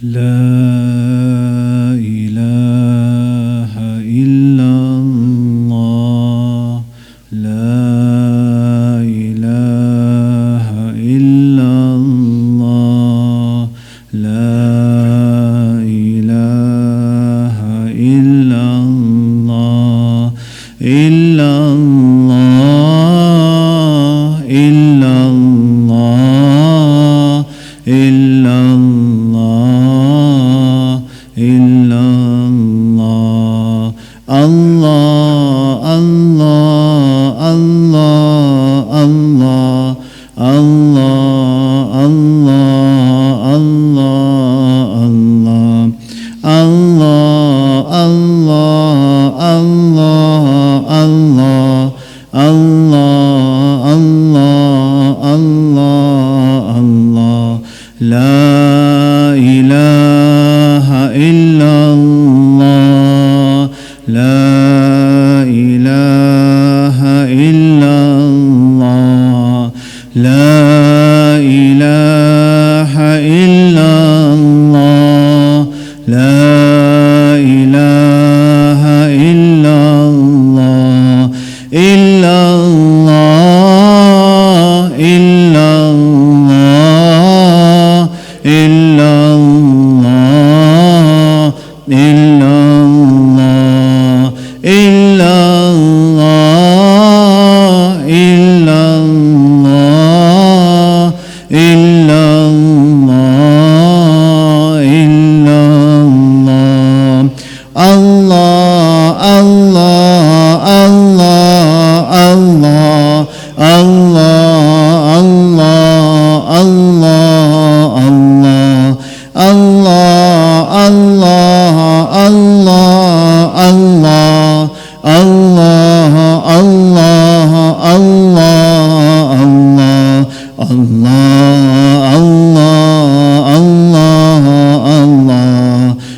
لا إله إلا الله لا إله إلا الله لا إله إلا الله إلا الله إلا الله إلا الله إلا الله الله الله الله الله الله الله الله الله الله الله الله الله الله الله لا إله إلا الله لا إله إلا الله لا إله إلا الله لا إله إلا الله إلا الله إلا الله إلا الله إلا الله إلا الله إلا الله إلا الله إلا الله الله الله الله الله الله الله الله الله الله الله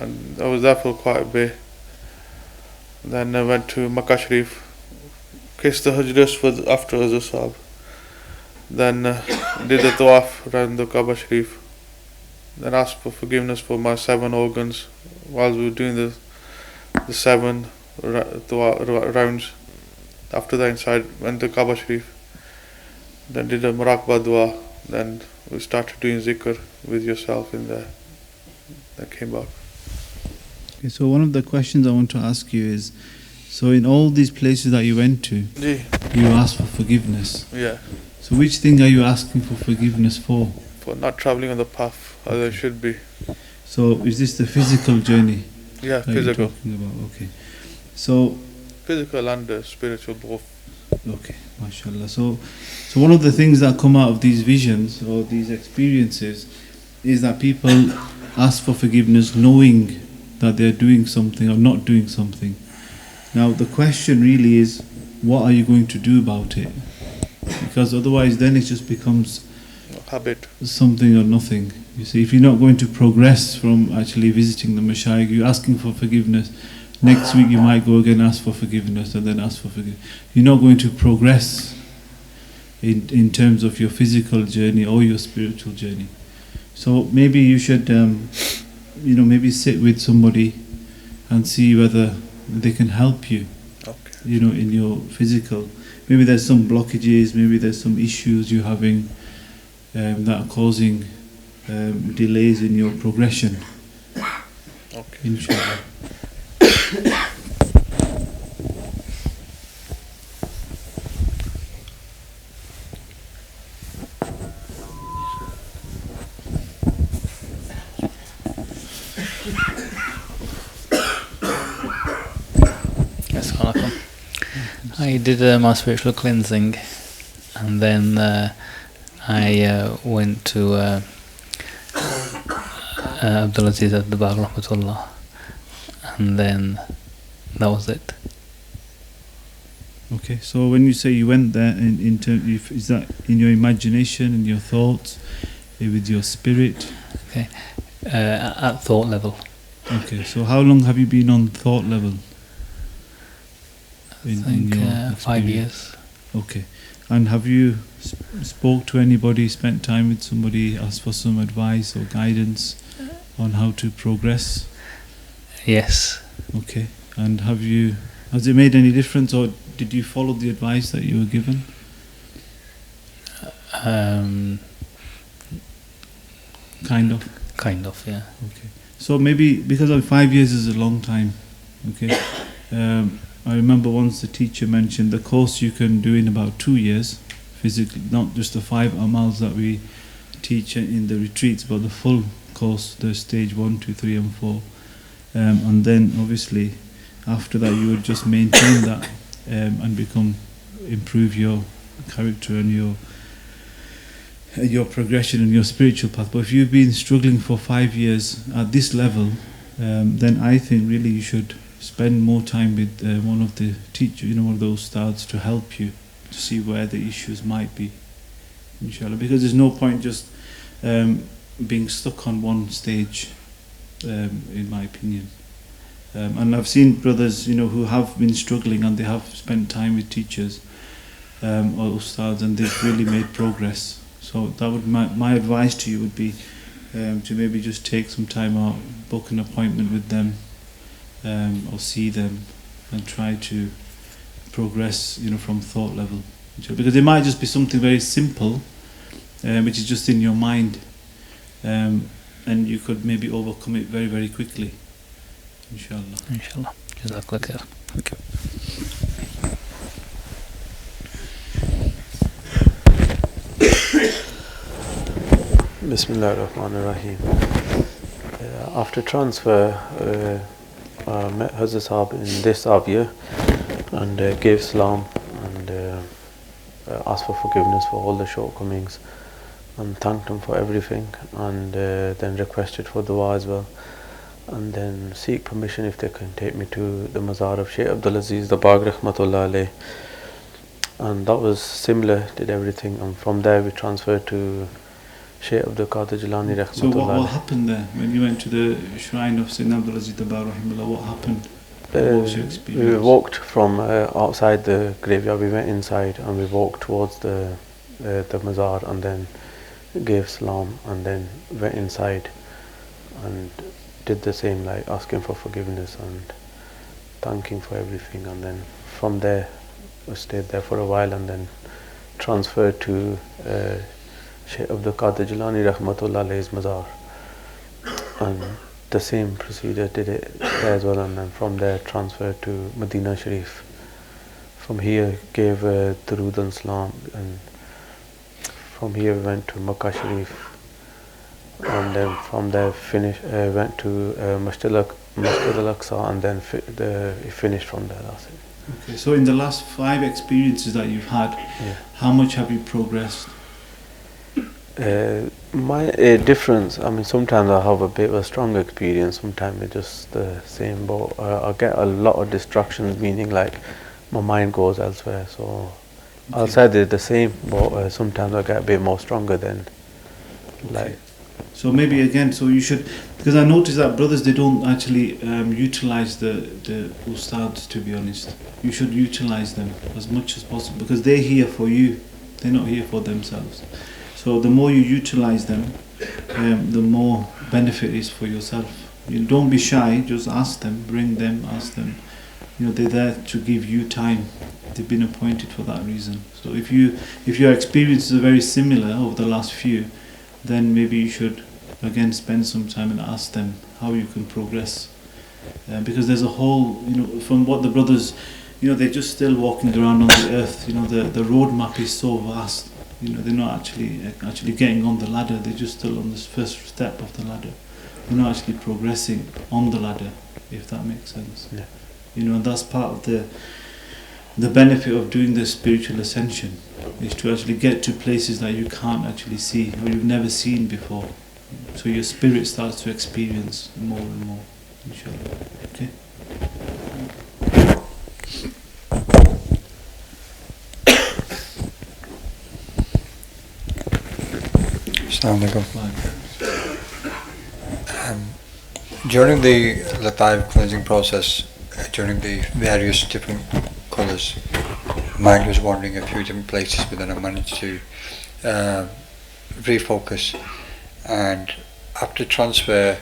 and I was there for quite a bit. Then I went to Makkah Sharif, kissed the Hajras for after Hazrat Sahab. Then did the tawaf around the Kaaba Sharif. Then asked for forgiveness for my 7 organs while we were doing the 7 rounds. After that, inside went to Kaaba Sharif. Then did a MURAQBA dua. Then we started doing zikr with yourself in there. Then came back. Okay, so one of the questions I want to ask you is, so in all these places that you went to, you asked for forgiveness. Yeah. So which thing are you asking for forgiveness for? For not traveling on the path as I should be. So is this the physical journey? Yeah, that physical. you're talking about? Okay. So Physical and spiritual both. okay, mashallah. So one of the things that come out of these visions or these experiences is that people ask for forgiveness knowing that they're doing something or not doing something. Now the question really is, what are you going to do about it? Because otherwise then it just becomes Habit. something or nothing. You see, if you're not going to progress from actually visiting the Mashayikh, you're asking for forgiveness. Next week you might go again, ask for forgiveness, and then ask for forgiveness. You're not going to progress in terms of your physical journey or your spiritual journey. So maybe you should, maybe sit with somebody and see whether they can help you, Okay. in your physical. Maybe there's some blockages, maybe there's some issues you're having that are causing delays in your progression. Okay. Inshallah. I did my spiritual cleansing, and then I went to Abdulaziz at the Bar Rahmatullah, and then that was it. Okay, so when you say you went there, is that in your imagination, in your thoughts, with your spirit? Okay, at thought level. Okay, so how long have you been on thought level? I think 5 years. Okay, and have you spoke to anybody, spent time with somebody, asked for some advice or guidance on how to progress? Yes. Okay, and has it made any difference, or did you follow the advice that you were given? Kind of, yeah. Okay, so maybe because 5 years is a long time. Okay, I remember once the teacher mentioned the course you can do in about 2 years, physically, not just the 5 amals that we teach in the retreats, but the full course, the stage 1, 2, 3 and 4. And then obviously after that you would just maintain that and improve your character and your progression and your spiritual path. But if you've been struggling for 5 years at this level, then I think really you should spend more time with one of the teachers, one of those stars, to help you to see where the issues might be, inshallah. Because there's no point just being stuck on one stage, in my opinion. And I've seen brothers, who have been struggling and they have spent time with teachers or ustads, and they've really made progress. So that would my advice to you would be to maybe just take some time out, book an appointment with them, or see them, and try to progress, from thought level. Because it might just be something very simple, which is just in your mind, and you could maybe overcome it very, very quickly. Inshallah. Inshallah. Jazakallah khair. Thank you. Bismillah ar-Rahman ar-Rahim. After transfer, I met Hazrat Sahab in this Avia and gave salam and asked for forgiveness for all the shortcomings and thanked him for everything, and then requested for dua as well, and then seek permission if they can take me to the Mazar of Shaykh Abdulaziz, the Bagh Rahmatullah alayh. And that was similar, did everything, and from there we transferred to Sheikh Abdul Qadir Jilani So what rahmatullah. happened there when you went to the shrine of Sayyidina Abdul Aziz Dabar rahimahullah? What happened? What was your experience? We walked from outside the graveyard. We went inside and we walked towards the mazar, and then gave salam, and then went inside and did the same, like asking for forgiveness and thanking for everything. And then from there we stayed there for a while, and then transferred to Shaykh Abdul Qadir Jilani rahmatullah alayhi's mazar, and the same procedure did it there as well. And then from there transferred to Medina Sharif. From here gave Durood and Salam, and from here we went to Makkah Sharif, and then from there went to Masjid al-Aqsa, and then finished from there. That's it. Okay, so in the last 5 experiences that you've had, how much have you progressed? My difference, I mean, sometimes I have a bit of a stronger experience, sometimes it's just the same, but I get a lot of distractions, meaning like my mind goes elsewhere. So I'll say they're the same, but sometimes I get a bit more stronger than like. So maybe again, so you should, because I noticed that brothers, they don't actually utilize the ustads, to be honest. You should utilize them as much as possible, because they're here for you, they're not here for themselves. So the more you utilize them, the more benefit is for yourself. You don't be shy, just ask them, bring them, ask them. You know, they're there to give you time. They've been appointed for that reason. So if your experiences are very similar over the last few, then maybe you should again spend some time and ask them how you can progress. Because there's a whole, you know, from what the brothers, you know, they're just still walking around on the earth. You know, the roadmap is so vast. You know, they're not actually getting on the ladder. They're just still on this first step of the ladder. They're not actually progressing on the ladder, if that makes sense. Yeah. You know, and that's part of the benefit of doing the spiritual ascension, is to actually get to places that you can't actually see or you've never seen before. So your spirit starts to experience more and more, inshallah. Okay? During the Lataif cleansing process, during the various different colours, mind was wandering a few different places, but then I managed to refocus, and after transfer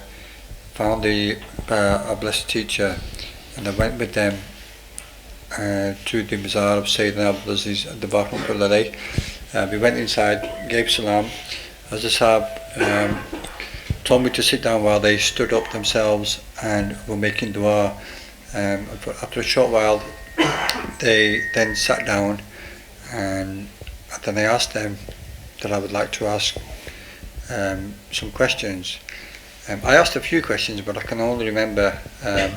found a blessed teacher, and I went with them to the Mazar of Sayyidina Abdul Aziz Dabar rahmatullah alayh. We went inside, gave salam. As the Sahab told me to sit down while they stood up themselves and were making dua. After a short while they then sat down, and then I asked them that I would like to ask some questions. I asked a few questions, but I can only remember a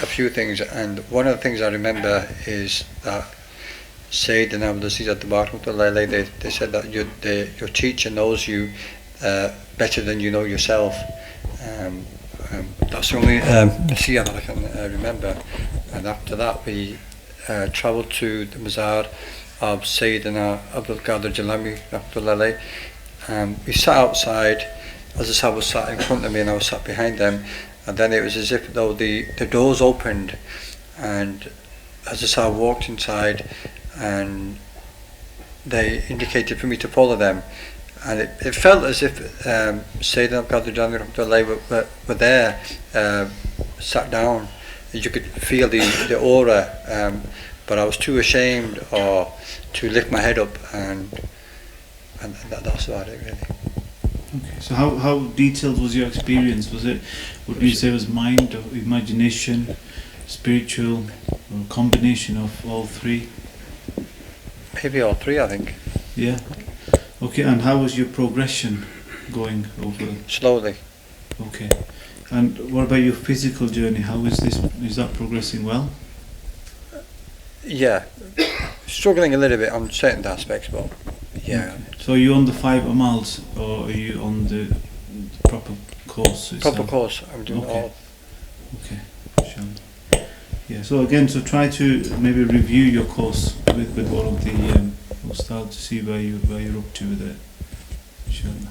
few things, and one of the things I remember is that Sayyidina Abdul Aziz Dabar rahmatullah alayh, they said that your teacher knows you better than you know yourself. That's the only nasiyah that I can remember. And after that we travelled to the Mazar of Sayyidina Abdul Qadir Jilani rahmatullah alayh. We sat outside, as the Sahab was sat in front of me and I was sat behind them, and then it was as if though the doors opened, and as the Sahab walked inside, and they indicated for me to follow them, and it felt as if Sayyidina Qadir Jilani rahmatullah were there, sat down. You could feel the aura, but I was too ashamed or to lift my head up, and that's about it really. Okay, so how detailed was your experience? Was it, would you say it was mind or imagination, spiritual, or a combination of all three? Maybe all three, I think. Yeah. Okay, and how was your progression going over? Slowly. Okay. And what about your physical journey? How is this? Is that progressing well? Yeah. Struggling a little bit on certain aspects, but yeah. Okay. So are you on the 5 amals, or are you on the proper course itself? Proper course. I'm doing all. Okay. Inshallah. Yeah. So again, so try to maybe review your course with one of the ustad to see where you're up to with it. Inshallah.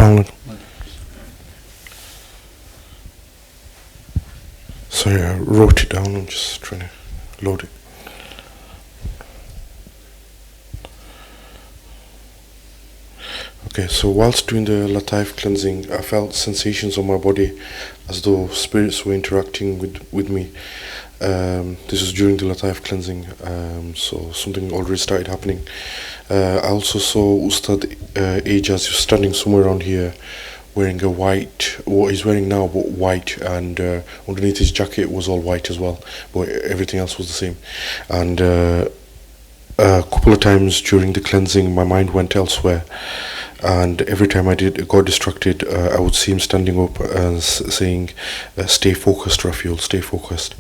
Assalamu alaikum. Sorry, I wrote it down. I'm just trying to load it. Okay, so whilst doing the Lataif cleansing, I felt sensations on my body as though spirits were interacting with me. This was during the Lataif cleansing, so something already started happening. I also saw Ustad Ejaz standing somewhere around here, wearing a white, what he's wearing now, but white, and underneath his jacket was all white as well, but everything else was the same. And a couple of times during the cleansing, my mind went elsewhere, and every time I got distracted, I would see him standing up and saying, stay focused, Rafiul, stay focused.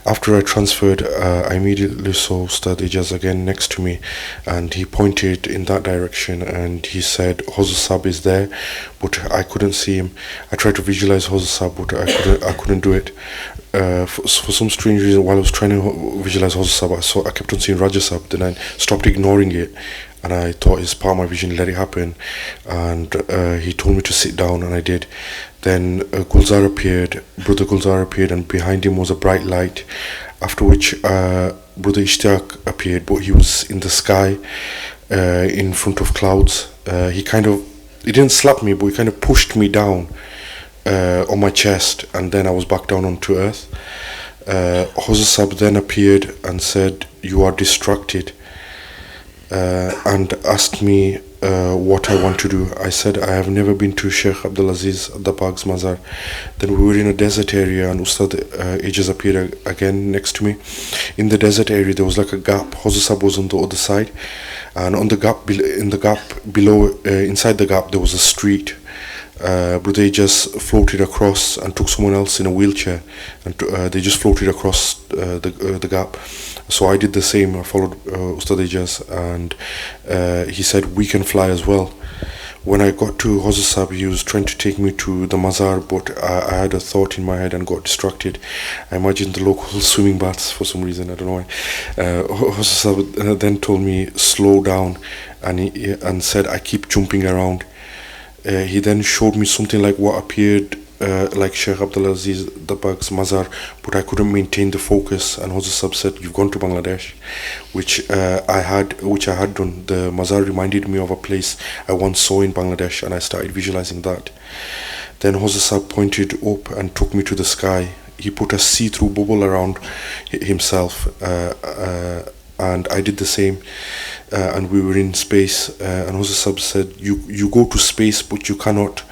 After I transferred, I immediately saw Ustad Ijaz again next to me, and he pointed in that direction and he said, Hozur Sab is there, but I couldn't see him. I tried to visualize Hozur Sab, but I couldn't do it. For some strange reason, while I was trying to visualize Hozur Sab, I kept on seeing Raja Sab. Then I stopped ignoring it, and I thought it's part of my vision, let it happen. And he told me to sit down, and I did. Then Gulzar appeared, Brother Gulzar appeared, and behind him was a bright light. After which Brother Ishtiyaq appeared, but he was in the sky, in front of clouds. He didn't slap me, but he kind of pushed me down on my chest, and then I was back down onto earth. Hozur Sab then appeared and said, you are distracted, and asked me what I want to do. I said, I have never been to Sheikh Abdulaziz Dabag's Mazar. Then we were in a desert area, and Ustad Ejaz appeared again next to me. In the desert area there was like a gap. Hozur Sab was on the other side, and on the gap, in the gap below, inside the gap there was a street. Brother Ejaz floated across and took someone else in a wheelchair, and they just floated across the gap. So I did the same. I followed Ustad Ejaz, and he said, we can fly as well. When I got to Hozur Sab, he was trying to take me to the Mazar, but I had a thought in my head and got distracted. I imagined the local swimming baths for some reason, I don't know why. Hozur Sab then told me, slow down, and said, I keep jumping around. He then showed me something like what appeared like Sheikh Abdulaziz Dabag's Mazar, but I couldn't maintain the focus, and Hozur Sab said, you've gone to Bangladesh, which I had done. The Mazar reminded me of a place I once saw in Bangladesh, and I started visualizing that. Then Hozur Sab pointed up and took me to the sky. He put a see-through bubble around himself, and I did the same, and we were in space, and Hozur Sab said, you go to space, but you cannot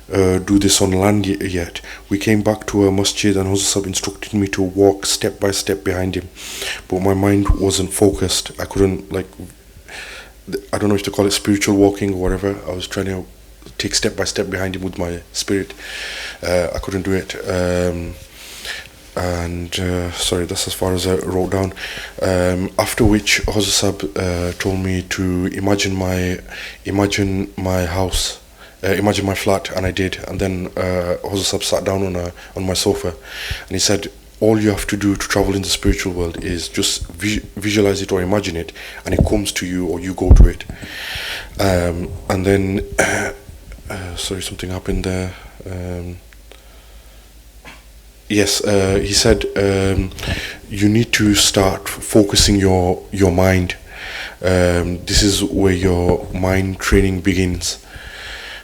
do this on land yet. We came back to a masjid, and Hozur Sab instructed me to walk step by step behind him, but my mind wasn't focused. I couldn't, I don't know if to call it spiritual walking or whatever. I was trying to take step by step behind him with my spirit. I couldn't do it. Sorry, that's as far as I wrote down. After which Hozur Sab told me to imagine my house, imagine my flat, and I did. And then Hozur Sab sat down on my sofa, and he said, all you have to do to travel in the spiritual world is just visualize it or imagine it, and it comes to you, or you go to it. And then sorry, something happened there. Yes, he said, you need to start focusing your mind. This is where your mind training begins.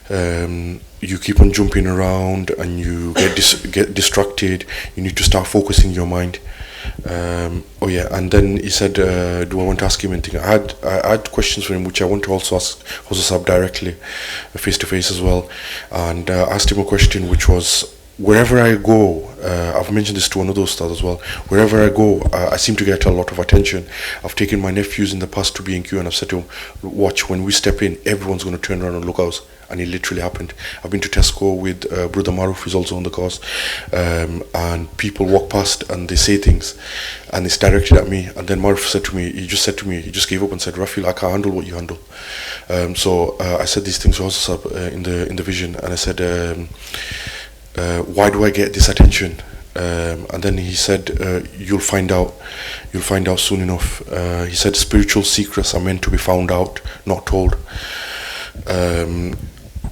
You keep on jumping around and you get distracted. You need to start focusing your mind. And then he said, do I want to ask him anything? I had questions for him, which I want to also ask Hozur Sab directly, face to face as well. And I asked him a question, which was, wherever I go, I've mentioned this to another ustad as well, wherever I go, I seem to get a lot of attention. I've taken my nephews in the past to B&Q, and I've said to them, watch, when we step in, everyone's going to turn around and look out. And it literally happened. I've been to Tesco with Brother Maruf, who's also on the course, and people walk past and they say things, and it's directed at me. And then Maruf said to me, he just gave up and said, Rafiul, I can't handle what you handle. So I said these things also in the vision, and I said, why do I get this attention? And then he said, you'll find out soon enough. He said, spiritual secrets are meant to be found out, not told.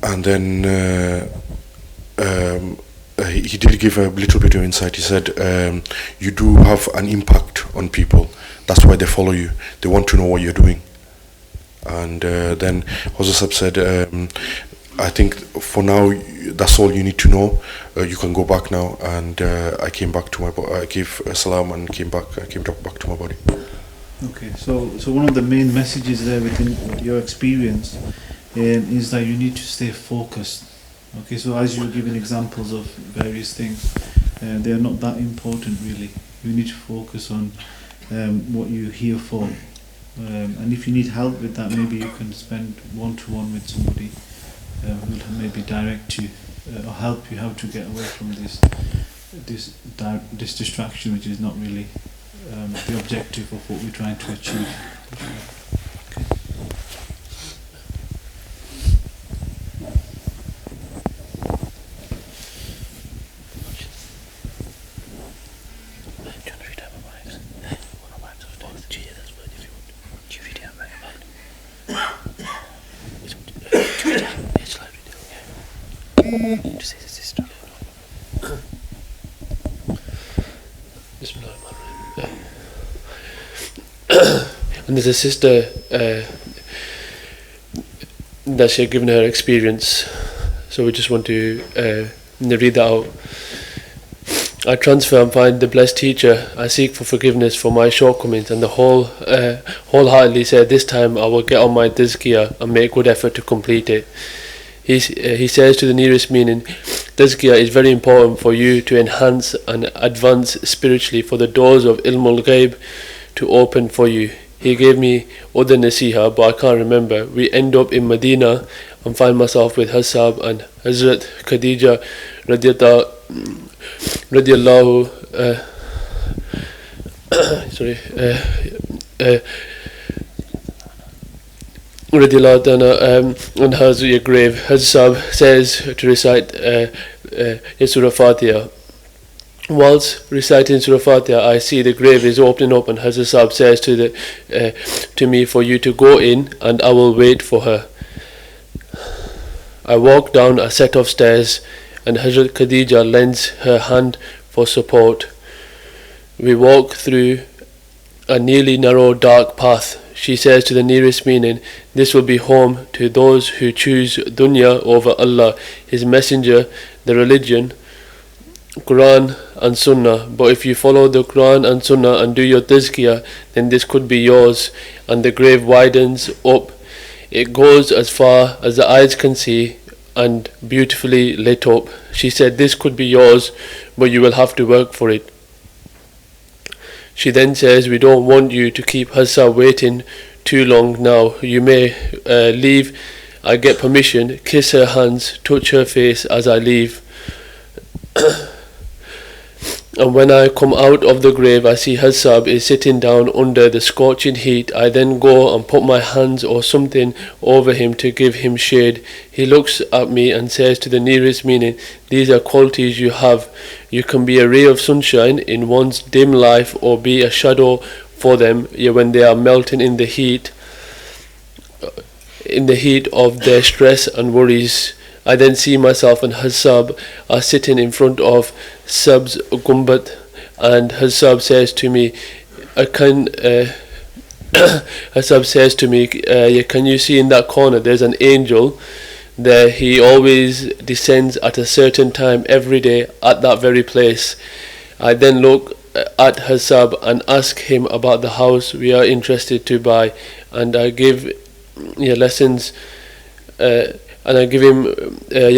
And then he did give a little bit of insight. He said, you do have an impact on people. That's why they follow you. They want to know what you're doing. And then Hosasab said, I think for now that's all you need to know. You can go back now. And I came back to my body. I gave salam and came back. I came back to my body. Okay, so one of the main messages there within your experience is that you need to stay focused. Okay, so as you're giving examples of various things, they are not that important really. You need to focus on what you're here for. And if you need help with that, maybe you can spend one-to-one with somebody who will maybe direct you or help you how to get away from this distraction, which is not really the objective of what we're trying to achieve. And there's a sister that she had given her experience, so we just want to read that out. I transfer and find the blessed teacher. I seek for forgiveness for my shortcomings, and the wholeheartedly said, this time I will get on my tazkiyah and make good effort to complete it. He says to the nearest meaning, tazkiyah is very important for you to enhance and advance spiritually, for the doors of ilmul ghaib to open for you. He gave me other nasiha, but I can't remember. We end up in Medina and find myself with Hassab and Hazrat Khadija radiallahu on her grave. Hassab says to recite Surah Fatiha. Whilst reciting Surah Fatiha, I see the grave is opening up, and Hazrat Sahib says to me, for you to go in and I will wait for her. I walk down a set of stairs and Hazrat Khadija lends her hand for support. We walk through a nearly narrow dark path. She says to the nearest meaning, this will be home to those who choose dunya over Allah, His Messenger, the religion, Quran and Sunnah. But if you follow the Quran and Sunnah and do your tazkiyah, then this could be yours. And the grave widens up. It goes as far as the eyes can see and beautifully lit up. She said, this could be yours, but you will have to work for it. She then says, we don't want you to keep Hassa waiting too long now. You may leave. I get permission, kiss her hands, touch her face as I leave. And when I come out of the grave, I see Hassab is sitting down under the scorching heat. I then go and put my hands or something over him to give him shade. He looks at me and says to the nearest meaning, these are qualities you have. You can be a ray of sunshine in one's dim life, or be a shadow for them when they are melting in the heat of their stress and worries. I then see myself and Hassab are sitting in front of Sab's Gumbat, and Hassab says to me, can you see in that corner there's an angel there? He always descends at a certain time every day at that very place. I then look at Hassab and ask him about the house we are interested to buy, and I give lessons and I give him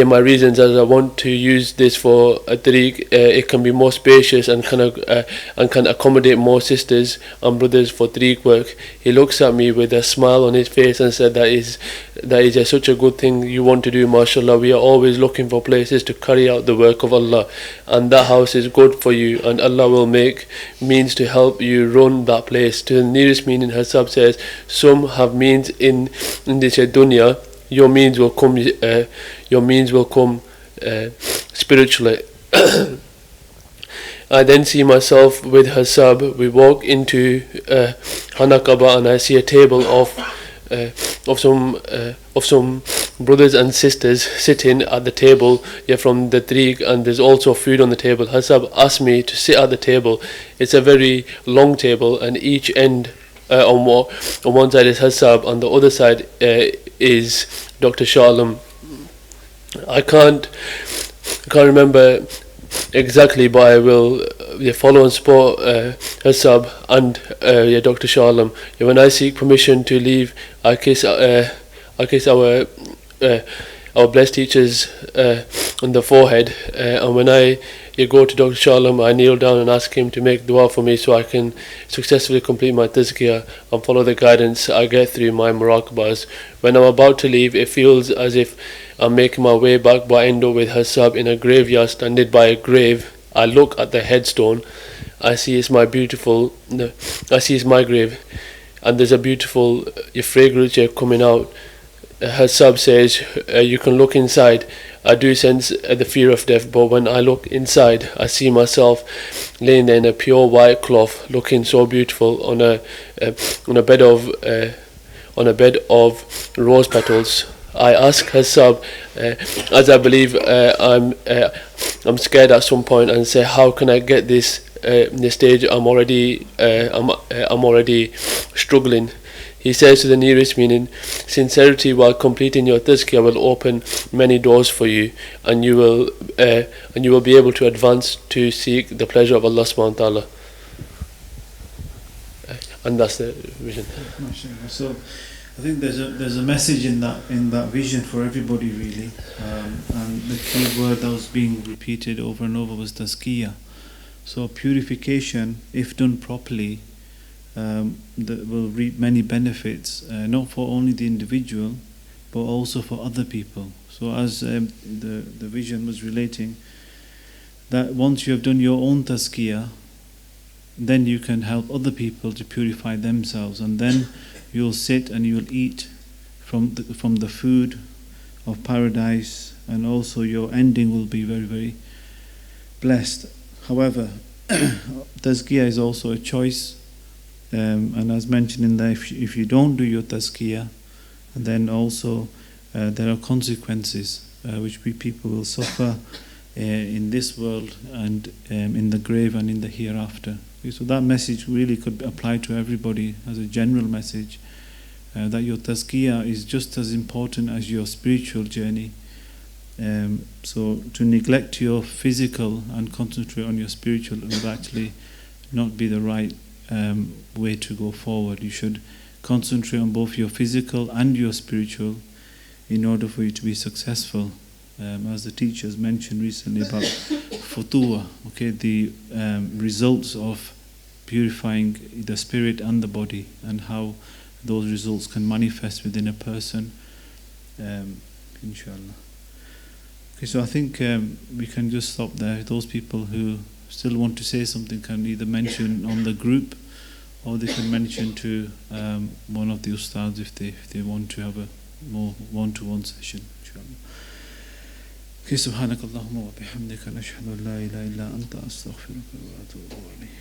my reasons, as I want to use this for a tariq. It can be more spacious and can accommodate more sisters and brothers for tariq work. He looks at me with a smile on his face and said, that is such a good thing you want to do, mashallah. We are always looking for places to carry out the work of Allah, and that house is good for you, and Allah will make means to help you run that place. To the nearest meaning, Hassab says, some have means in this dunya. Your means will come. Spiritually. I then see myself with Hassab. We walk into MURAQBA, and I see a table of of some brothers and sisters sitting at the table, yeah, from the tariq, and there's also food on the table. Hasab asked me to sit at the table. It's a very long table, and each end on one side is Hasab, on the other side is Dr. Shalom. I can't remember exactly, but I will follow and support Hasab and Dr. Shalom. When I seek permission to leave, I kiss our blessed teachers on the forehead, and when I go to Dr. Shalom, I kneel down and ask him to make dua for me so I can successfully complete my tazkiyah and follow the guidance I get through my muraqabas. When I'm about to leave, it feels as if I'm making my way back, but I end up with Hasab in a graveyard, standing by a grave. I look at the headstone. I see it's my grave, and there's a beautiful fragrance coming out. Hasab says, you can look inside. I do sense the fear of death, but when I look inside, I see myself laying there in a pure white cloth, looking so beautiful on a bed of rose petals. I ask Hasab, as I believe I'm scared at some point, and say, how can I get this stage? I'm already struggling. He says to the nearest meaning, sincerity while completing your tazkiyah will open many doors for you, and you will be able to advance to seek the pleasure of Allah subhanahu wa ta'ala. And that's the vision. So I think there's a message in that vision for everybody, really, and the key word that was being repeated over and over was tazkiyah. So purification, if done properly, that will reap many benefits, not for only the individual, but also for other people. So as the vision was relating, that once you have done your own tazkiyah, then you can help other people to purify themselves, and then you'll sit and you'll eat from the food of paradise, and also your ending will be very, very blessed. However, tazkiyah is also a choice. And as mentioned in there, if you don't do your tazkiyah, then also there are consequences which people will suffer in this world and in the grave and in the hereafter. So that message really could apply to everybody as a general message, that your tazkiyah is just as important as your spiritual journey. So to neglect your physical and concentrate on your spiritual would actually not be the right way to go forward. You should concentrate on both your physical and your spiritual in order for you to be successful. As the teachers mentioned recently about futuwa, the results of purifying the spirit and the body, and how those results can manifest within a person, inshallah. Okay, so I think we can just stop there. Those people who still want to say something can either mention on the group, or they can mention to one of the ustads if they want to have a more one-to-one session, inshallah. Okay, subhanakallahumma wa bihamdika nashhadu an la ilaha illa anta astaghfiruka wa atubu ilayk.